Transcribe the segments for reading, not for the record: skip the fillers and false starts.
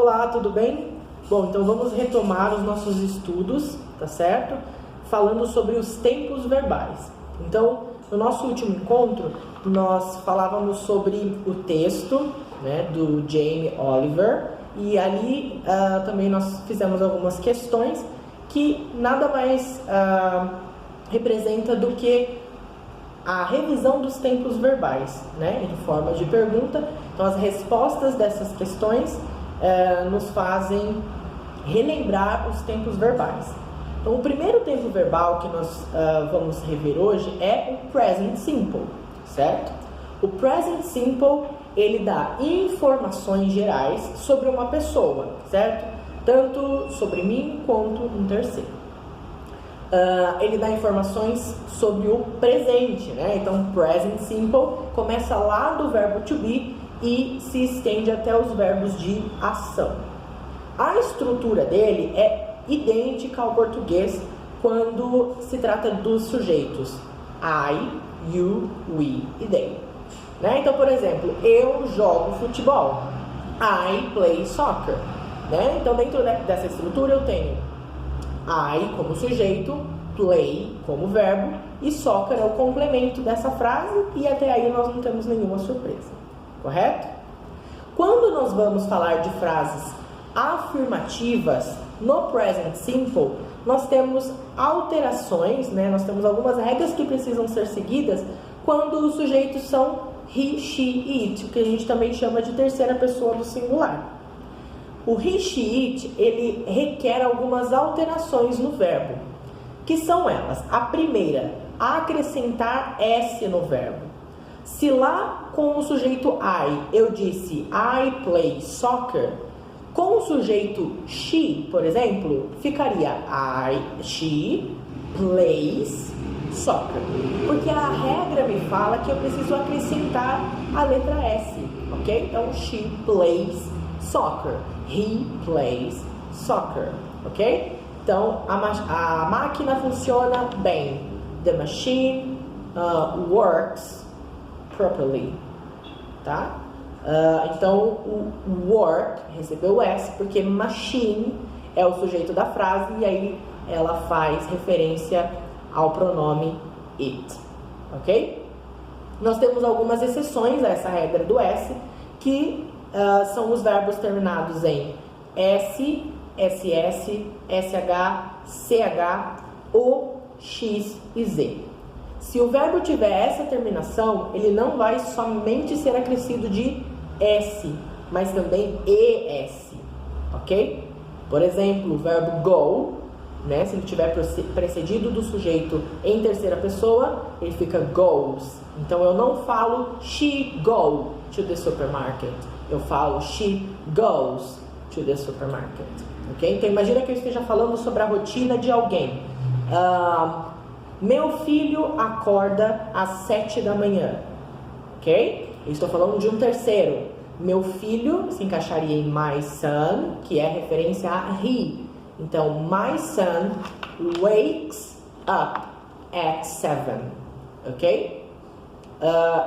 Olá, tudo bem? Bom, então vamos retomar os nossos estudos, tá certo? Falando sobre os tempos verbais. Então, no nosso último encontro, nós falávamos sobre o texto, né, do Jamie Oliver, e ali também nós fizemos algumas questões que nada mais representa do que a revisão dos tempos verbais, né, em forma de pergunta. Então, as respostas dessas questões nos fazem relembrar os tempos verbais. Então, o primeiro tempo verbal que nós vamos rever hoje é o Present Simple, certo? O Present Simple, ele dá informações gerais sobre uma pessoa, certo? Tanto sobre mim quanto um terceiro. Ele dá informações sobre o presente, né? Então, Present Simple começa lá do verbo to be e se estende até os verbos de ação. A estrutura dele é idêntica ao português quando se trata dos sujeitos I, you, we e they, né? Então, por exemplo, eu jogo futebol, I play soccer, né? Então, dentro dessa estrutura eu tenho I como sujeito, play como verbo e soccer é o complemento dessa frase, e até aí nós não temos nenhuma surpresa, correto? Quando nós vamos falar de frases afirmativas no Present Simple, nós temos alterações, né? Nós temos algumas regras que precisam ser seguidas quando os sujeitos são he, she e it, o que a gente também chama de terceira pessoa do singular. O he, she, it, ele requer algumas alterações no verbo, que são elas. A primeira, acrescentar S no verbo. Se lá com o sujeito I eu disse I play soccer, com o sujeito she, por exemplo, ficaria she plays soccer. Porque a regra me fala que eu preciso acrescentar a letra S, ok? Então, she plays soccer. He plays soccer, ok? Então, a máquina funciona bem. The machine works properly, tá? Então, o work recebeu S porque machine é o sujeito da frase e aí ela faz referência ao pronome it, ok? Nós temos algumas exceções a essa regra do S, que são os verbos terminados em S, SS, SH, CH, O, X e Z. Se o verbo tiver essa terminação, ele não vai somente ser acrescido de S, mas também ES, ok? Por exemplo, o verbo go, né, se ele tiver precedido do sujeito em terceira pessoa, ele fica goes. Então, eu não falo she go to the supermarket. Eu falo she goes to the supermarket, ok? Então, imagina que eu esteja falando sobre a rotina de alguém. Meu filho acorda às 7 da manhã, ok? Eu estou falando de um terceiro. Meu filho se encaixaria em my son, que é referência a he. Então, my son wakes up at 7, ok?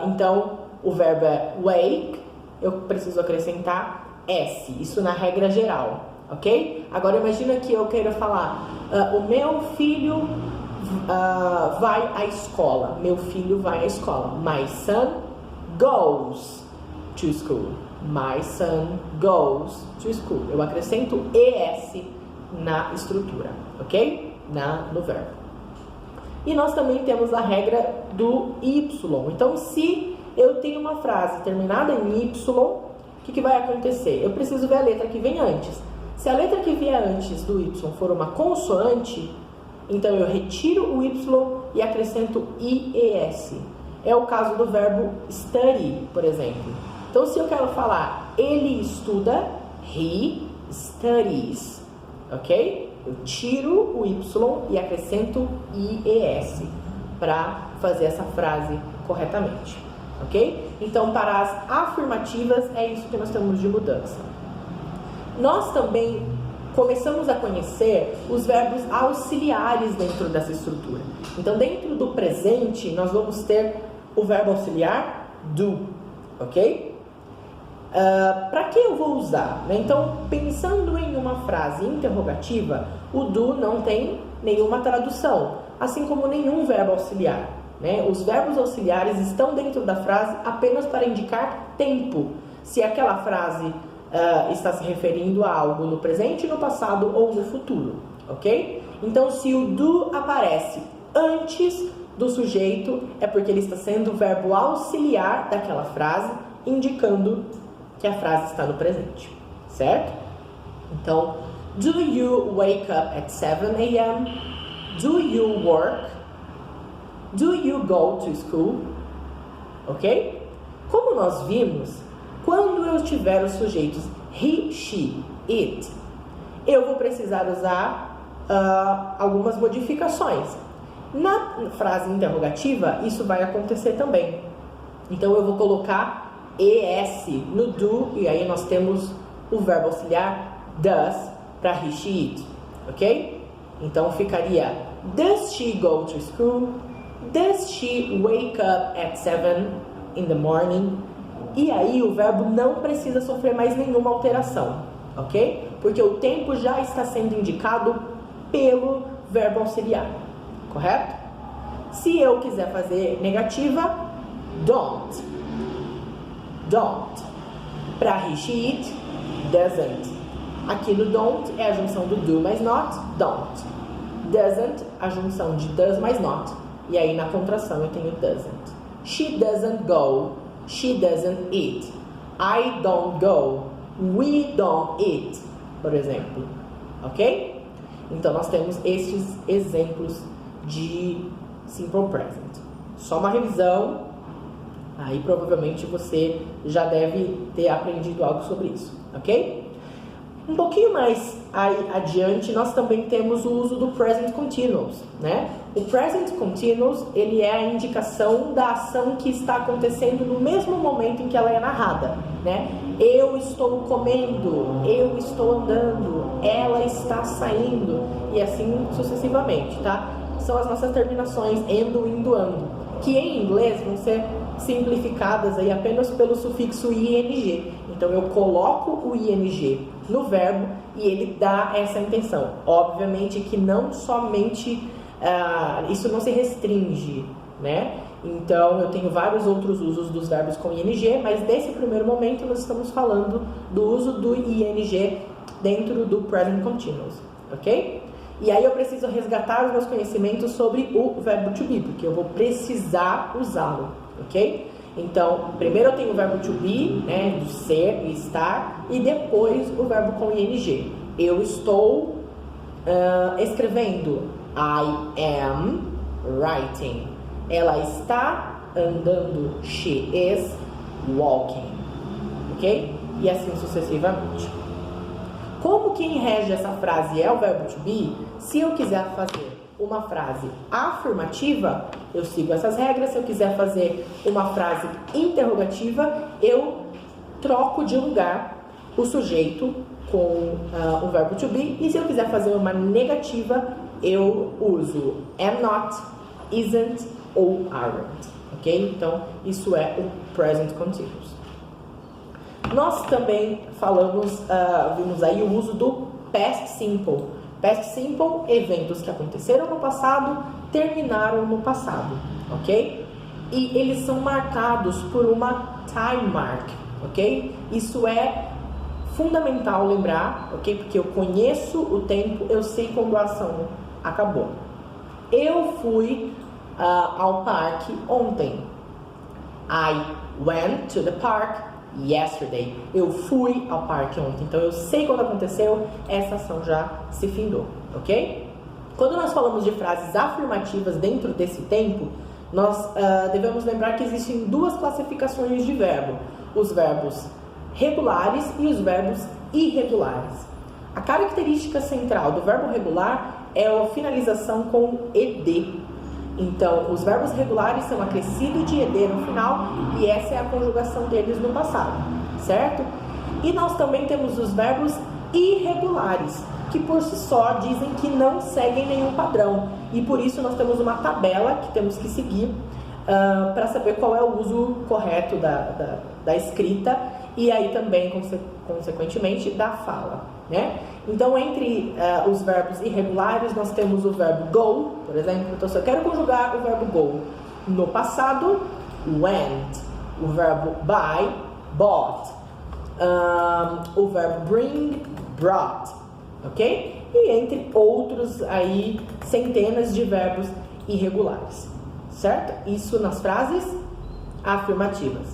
Então, o verbo é wake, eu preciso acrescentar S, isso na regra geral, ok? Agora, imagina que eu queira falar, o meu filho vai à escola. Meu filho vai à escola. My son goes to school. My son goes to school. Eu acrescento ES na estrutura, ok? No verbo. E nós também temos a regra do Y. Então, se eu tenho uma frase terminada em Y, o que vai acontecer? Eu preciso ver a letra que vem antes. Se a letra que vier antes do Y for uma consoante, então eu retiro o Y e acrescento IES. É o caso do verbo study, por exemplo. Então, se eu quero falar ele estuda, he studies, ok? Eu tiro o Y e acrescento IES para fazer essa frase corretamente, ok? Então, para as afirmativas, é isso que nós temos de mudança. Nós também começamos a conhecer os verbos auxiliares dentro dessa estrutura. Então, dentro do presente, nós vamos ter o verbo auxiliar do, ok? para que eu vou usar? Né? Então, pensando em uma frase interrogativa, o do não tem nenhuma tradução, assim como nenhum verbo auxiliar. Né? Os verbos auxiliares estão dentro da frase apenas para indicar tempo, se aquela frase está se referindo a algo no presente, no passado ou no futuro, ok? Então, se o do aparece antes do sujeito, é porque ele está sendo o verbo auxiliar daquela frase, indicando que a frase está no presente, certo? Então, do you wake up at 7 a.m.? Do you work? Do you go to school? Ok? Como nós vimos, quando eu tiver os sujeitos he, she, it, eu vou precisar usar algumas modificações. Na frase interrogativa, isso vai acontecer também. Então, eu vou colocar ES no do, e aí nós temos o verbo auxiliar does para he, she, it, ok? Então, ficaria does she go to school? Does she wake up at 7 in the morning? E aí o verbo não precisa sofrer mais nenhuma alteração, ok? Porque o tempo já está sendo indicado pelo verbo auxiliar, correto? Se eu quiser fazer negativa, don't. Don't. Para he, she, it, doesn't. Aqui no don't é a junção do do mais not, don't. Doesn't, a junção de does mais not. E aí na contração eu tenho doesn't. She doesn't go. She doesn't eat. I don't go. We don't eat, por exemplo. Ok? Então nós temos estes exemplos de simple present. Só uma revisão. Aí provavelmente você já deve ter aprendido algo sobre isso. Ok? Um pouquinho mais adiante, nós também temos o uso do present continuous, né? O present continuous, ele é a indicação da ação que está acontecendo no mesmo momento em que ela é narrada, né? Eu estou comendo, eu estou andando, ela está saindo, e assim sucessivamente, tá? São as nossas terminações endo, indo, ando, que em inglês vão ser simplificadas aí apenas pelo sufixo ing. Então eu coloco o ing no verbo e ele dá essa intenção. Obviamente que não somente isso não se restringe, né? Então eu tenho vários outros usos dos verbos com ing, mas nesse primeiro momento nós estamos falando do uso do ing dentro do present continuous, ok? E aí eu preciso resgatar os meus conhecimentos sobre o verbo to be, porque eu vou precisar usá-lo, ok? Então, primeiro eu tenho o verbo to be, né, do ser e estar, e depois o verbo com ing. Eu estou escrevendo. I am writing. Ela está andando. She is walking. Ok? E assim sucessivamente. Como quem rege essa frase é o verbo to be, se eu quiser fazer uma frase afirmativa, eu sigo essas regras. Se eu quiser fazer uma frase interrogativa, eu troco de lugar o sujeito com o verbo to be. E se eu quiser fazer uma negativa, eu uso am not, isn't ou aren't, ok? Então, isso é o present continuous. Nós também vimos aí o uso do past simple. Past simple, eventos que aconteceram no passado, terminaram no passado, ok? E eles são marcados por uma time mark, ok? Isso é fundamental lembrar, ok? Porque eu conheço o tempo, eu sei quando a ação acabou. Eu fui ao parque ontem. I went to the park yesterday. Eu fui ao parque ontem. Então eu sei quando aconteceu, essa ação já se findou, ok? Quando nós falamos de frases afirmativas dentro desse tempo, nós devemos lembrar que existem duas classificações de verbo: os verbos regulares e os verbos irregulares. A característica central do verbo regular é a finalização com ed. Então, os verbos regulares são acrescido de ed no final, e essa é a conjugação deles no passado, certo? E nós também temos os verbos irregulares, que por si só dizem que não seguem nenhum padrão, e por isso nós temos uma tabela que temos que seguir para saber qual é o uso correto da escrita, e aí também, consequentemente, da fala, né? Então, entre os verbos irregulares, nós temos o verbo go, por exemplo. Então, se eu quero conjugar o verbo go no passado, went. O verbo buy, bought. O verbo bring, brought. Ok? E entre outros aí, centenas de verbos irregulares. Certo? Isso nas frases afirmativas.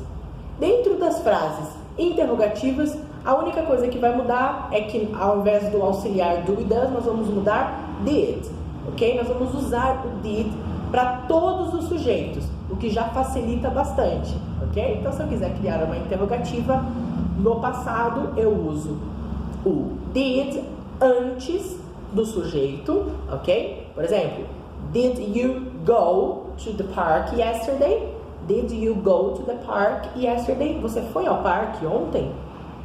Dentro das frases interrogativas, a única coisa que vai mudar é que ao invés do auxiliar do e does, nós vamos mudar did, ok? Nós vamos usar o did para todos os sujeitos, o que já facilita bastante, ok? Então, se eu quiser criar uma interrogativa, no passado eu uso o did antes do sujeito, ok? Por exemplo, did you go to the park yesterday? Did you go to the park yesterday? Você foi ao parque ontem?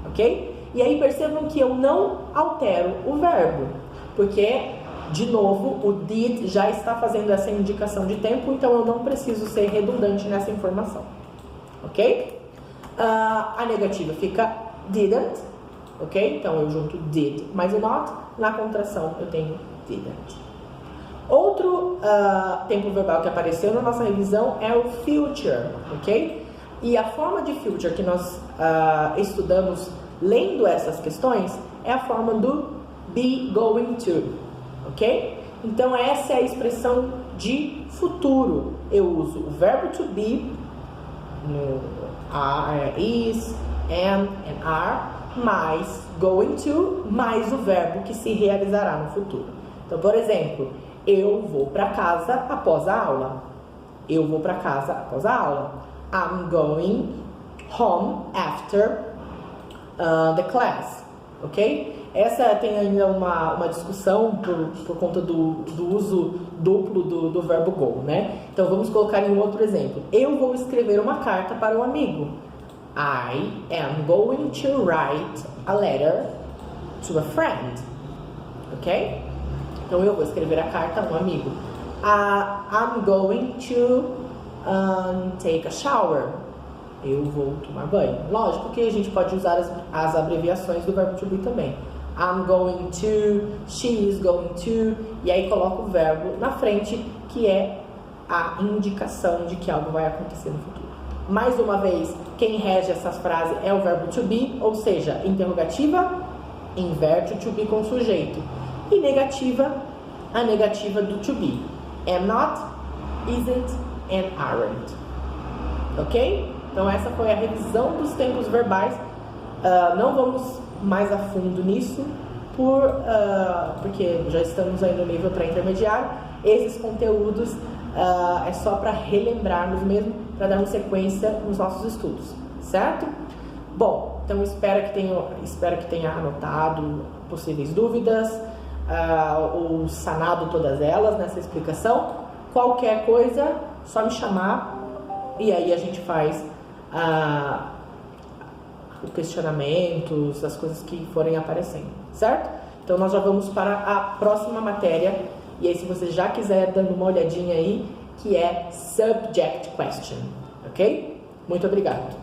Ok? E aí percebam que eu não altero o verbo, porque, de novo, o did já está fazendo essa indicação de tempo, então eu não preciso ser redundante nessa informação. Ok? A negativa fica didn't, ok? Então eu junto did mais o not, na contração eu tenho didn't. Outro tempo verbal que apareceu na nossa revisão é o future, ok? E a forma de future que nós estudamos lendo essas questões é a forma do be going to, ok? Então essa é a expressão de futuro. Eu uso o verbo to be, no is, am and are, mais going to, mais o verbo que se realizará no futuro. Então, por exemplo, eu vou para casa após a aula. Eu vou para casa após a aula. I'm going home after the class. Ok? Essa tem ainda uma discussão por conta do uso duplo do verbo go, né? Então vamos colocar em um outro exemplo. Eu vou escrever uma carta para um amigo. I am going to write a letter to a friend. Ok? Então eu vou escrever a carta a um amigo. I'm going to take a shower. Eu vou tomar banho. Lógico que a gente pode usar as abreviações do verbo to be também. I'm going to, she is going to, e aí coloco o verbo na frente, que é a indicação de que algo vai acontecer no futuro. Mais uma vez, quem rege essas frases é o verbo to be, ou seja, interrogativa, inverte o to be com sujeito. E negativa, a negativa do to be. Am not, isn't, and aren't. Ok? Então essa foi a revisão dos tempos verbais. Não vamos mais a fundo nisso, porque já estamos aí no nível pré-intermediário. Esses conteúdos é só para relembrarmos mesmo, para darmos sequência nos nossos estudos, certo? Bom, então espero que tenha anotado possíveis dúvidas, ou sanado todas elas nessa explicação. Qualquer coisa, só me chamar e aí a gente faz os questionamentos, as coisas que forem aparecendo, certo? Então nós já vamos para a próxima matéria, e aí se você já quiser dando uma olhadinha aí, que é Subject Question, ok? Muito obrigado.